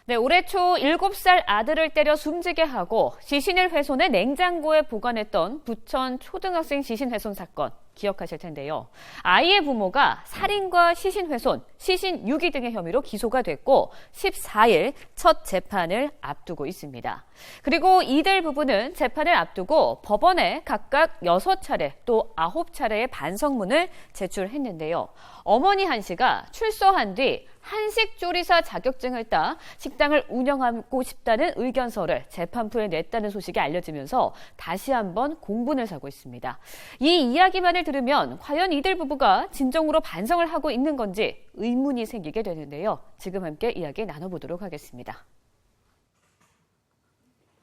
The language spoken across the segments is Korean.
네, 올해 초 7살 아들을 때려 숨지게 하고 시신을 훼손해 냉장고에 보관했던 부천 초등학생 시신 훼손 사건 기억하실 텐데요. 아이의 부모가 살인과 시신 훼손, 시신 유기 등의 혐의로 기소가 됐고 14일 첫 재판을 앞두고 있습니다. 그리고 이들 부부는 재판을 앞두고 법원에 각각 6차례 또 9차례의 반성문을 제출했는데요. 어머니 한 씨가 출소한 뒤 한식조리사 자격증을 따 식당을 운영하고 싶다는 의견서를 재판부에 냈다는 소식이 알려지면서 다시 한번 공분을 사고 있습니다. 이 이야기만을 들으면 과연 이들 부부가 진정으로 반성을 하고 있는 건지 의문이 생기게 되는데요. 지금 함께 이야기 나눠보도록 하겠습니다.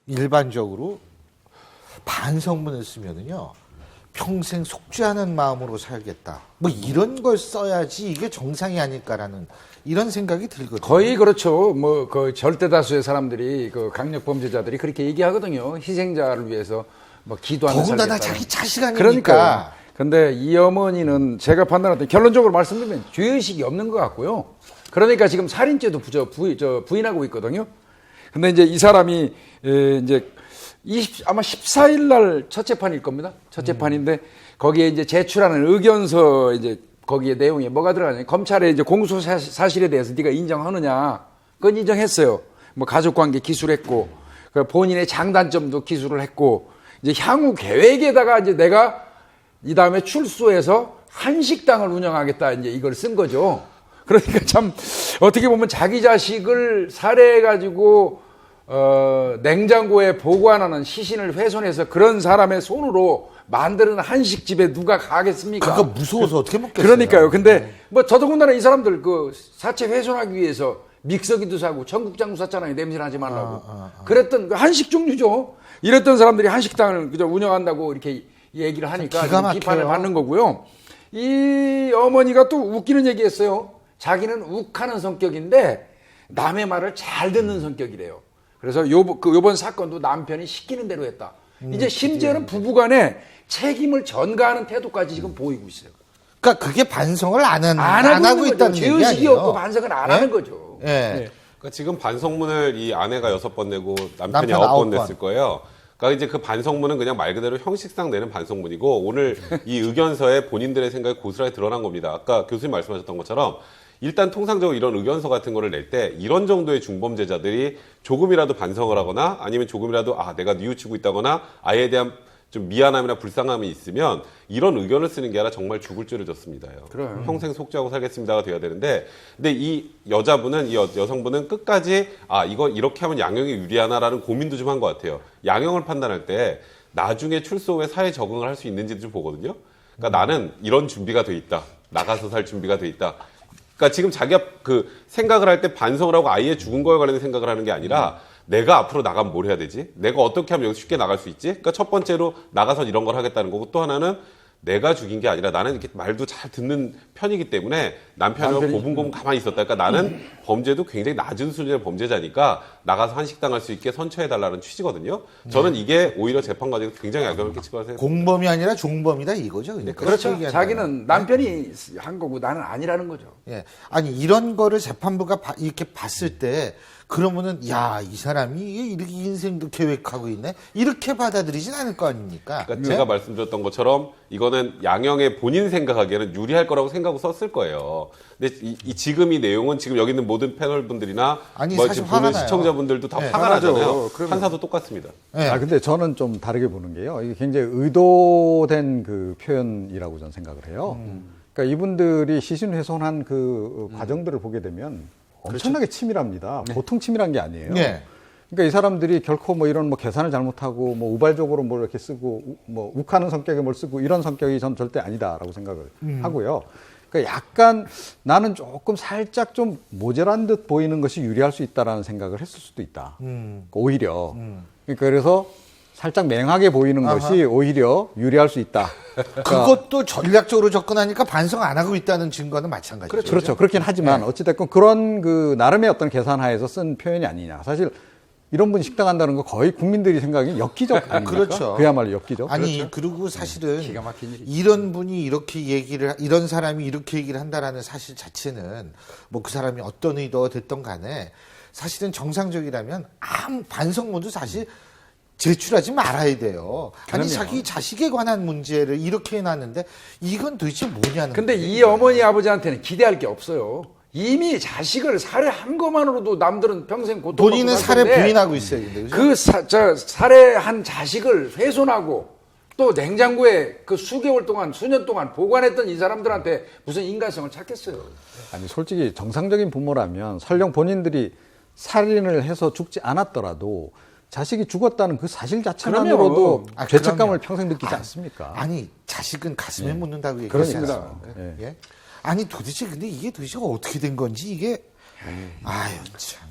일반적으로 반성문을 쓰면은요, 평생 속지 않은 마음으로 살겠다, 뭐 이런 걸 써야지 이게 정상이 아닐까라는 이런 생각이 들거든요. 거의 그렇죠. 뭐 그 절대 다수의 사람들이 그 강력 범죄자들이 그렇게 얘기하거든요. 희생자를 위해서 뭐 기도하는 더군다나 자기 자식 아닙니까? 그러니까. 근데 이 어머니는 제가 판단할 때 결론적으로 말씀드리면 죄의식이 없는 것 같고요. 그러니까 지금 살인죄도 부인하고 있거든요. 근데 이제 이 사람이 이제 아마 14일 날 첫 재판일 겁니다. 첫 재판인데 거기에 이제 제출하는 의견서 이제 거기에 내용이 뭐가 들어가냐. 검찰에 이제 공소 사실에 대해서 네가 인정하느냐. 그건 인정했어요. 뭐 가족관계 기술했고, 본인의 장단점도 기술을 했고, 이제 향후 계획에다가 이제 내가 이 다음에 출소해서 한식당을 운영하겠다 이제 이걸 쓴 거죠. 그러니까 참 어떻게 보면 자기 자식을 살해해가지고 냉장고에 보관하는 시신을 훼손해서 그런 사람의 손으로 만드는 한식집에 누가 가겠습니까? 그거 무서워서 어떻게 먹겠어요? 그러니까요. 근데 뭐 더더군다나 이 사람들 그 사체 훼손하기 위해서 믹서기도 사고 청국장도 샀잖아요. 냄새 나지 말라고. 그랬던 그 한식 종류죠. 이랬던 사람들이 한식당을 그저 운영한다고 이렇게 얘기를 하니까 비판을 받는 거고요. 이 어머니가 또 웃기는 얘기했어요. 자기는 욱하는 성격인데 남의 말을 잘 듣는 성격이래요. 그래서 요번 사건도 남편이 시키는 대로 했다. 이제 심지어는 부부간에 책임을 전가하는 태도까지 지금 보이고 있어요. 그러니까 그게 반성을 안 하고 있다는 얘기 아니에요? 죄의식이 없고 반성을 안 하는 거죠. 예. 네. 그러니까 지금 반성문을 이 아내가 6번 내고 남편이 9번 냈을 거예요. 그러니까 이제 그 반성문은 그냥 말 그대로 형식상 내는 반성문이고 오늘 이 의견서에 본인들의 생각이 고스란히 드러난 겁니다. 아까 교수님 말씀하셨던 것처럼 일단 통상적으로 이런 의견서 같은 거를 낼 때 이런 정도의 중범죄자들이 조금이라도 반성을 하거나 아니면 조금이라도 내가 뉘우치고 있다거나 아이에 대한 좀 미안함이나 불쌍함이 있으면 이런 의견을 쓰는 게 아니라 정말 죽을 죄를 졌습니다요. 그래요. 평생 속죄하고 살겠습니다가 돼야 되는데 근데 이 여자분은 이 여성분은 끝까지 이거 이렇게 하면 양형이 유리하나라는 고민도 좀 한 것 같아요. 양형을 판단할 때 나중에 출소 후에 사회 적응을 할 수 있는지도 좀 보거든요. 그러니까 나는 이런 준비가 돼 있다. 나가서 살 준비가 돼 있다. 그러니까 지금 자기가 그 생각을 할 때 반성을 하고 아이의 죽은 거에 관련된 생각을 하는 게 아니라 내가 앞으로 나가면 뭘 해야 되지? 내가 어떻게 하면 여기서 쉽게 나갈 수 있지? 그러니까 첫 번째로 나가서 이런 걸 하겠다는 거고 또 하나는 내가 죽인 게 아니라 나는 이렇게 말도 잘 듣는 편이기 때문에 남편은 고분고분 가만히 있었다. 그러니까 나는 범죄도 굉장히 낮은 수준의 범죄자니까 나가서 한식당 할 수 있게 선처해달라는 취지거든요. 저는 이게 오히려 재판 과정에서 굉장히 악영향을 끼칠 거라고 생각합니다. 공범이 아니라 종범이다 이거죠. 그러니까 그렇죠. 자기는 남편이 한 거고 나는 아니라는 거죠. 예. 아니 이런 거를 재판부가 이렇게 봤을 때 그러면은 이 사람이 이렇게 인생도 계획하고 있네 이렇게 받아들이진 않을 거 아닙니까? 그러니까 제가 말씀드렸던 것처럼 이거는 양형의 본인 생각하기에는 유리할 거라고 생각하고 썼을 거예요. 근데 지금 이 내용은 지금 여기 있는 모든 패널 분들이나 지금 보는 시청자분들도 다 화가 나잖아요. 판사도 똑같습니다. 네. 근데 저는 좀 다르게 보는 게요. 이게 굉장히 의도된 그 표현이라고 저는 생각을 해요. 그러니까 이분들이 시신 훼손한 그 과정들을 보게 되면 엄청나게 치밀합니다. 보통 치밀한 게 아니에요. 네. 그러니까 이 사람들이 결코 뭐 이런 뭐 계산을 잘못하고 뭐 우발적으로 뭘 이렇게 쓰고 뭐 욱하는 성격에 뭘 쓰고 이런 성격이 전 절대 아니다라고 생각을 하고요. 그러니까 약간 나는 조금 살짝 좀 모자란 듯 보이는 것이 유리할 수 있다라는 생각을 했을 수도 있다. 오히려. 그러니까 그래서 살짝 맹하게 보이는 것이 오히려 유리할 수 있다. 그것도 전략적으로 접근하니까 반성 안 하고 있다는 증거는 마찬가지죠. 그렇죠. 그렇긴 하지만 어찌됐건 그런 그 나름의 어떤 계산하에서 쓴 표현이 아니냐. 사실 이런 분이 식당 한다는 거 거의 국민들이 생각이 엽기적 아닙니까? 그렇죠. 그야말로 엽기적. 아니 그렇죠? 그리고 사실은 기가 막힌 일이죠. 이런 분이 이런 사람이 이렇게 얘기를 한다라는 사실 자체는 뭐 그 사람이 어떤 의도가 됐던 간에 사실은 정상적이라면 아무 반성문도 사실 제출하지 말아야 돼요. 아니 그럼요. 자기 자식에 관한 문제를 이렇게 해놨는데 이건 도대체 뭐냐는 근데 거예요. 이 어머니 아버지한테는 기대할 게 없어요. 이미 자식을 살해한 것만으로도 남들은 평생 고통. 본인은 살해 부인하고 있어요. 근데 그죠? 그 살해한 자식을 훼손하고 또 냉장고에 그 수개월 동안 수년 동안 보관했던 이 사람들한테 무슨 인간성을 찾겠어요. 아니 솔직히 정상적인 부모라면 설령 본인들이 살인을 해서 죽지 않았더라도 자식이 죽었다는 그 사실 자체만으로도 아, 죄책감을 그럼요. 평생 느끼지 않습니까? 아니 자식은 가슴에 묻는다고 그렇습니다. 얘기했습니다. 예. 예? 아니 도대체 근데 이게 도대체 어떻게 된 건지 이게 아유 참.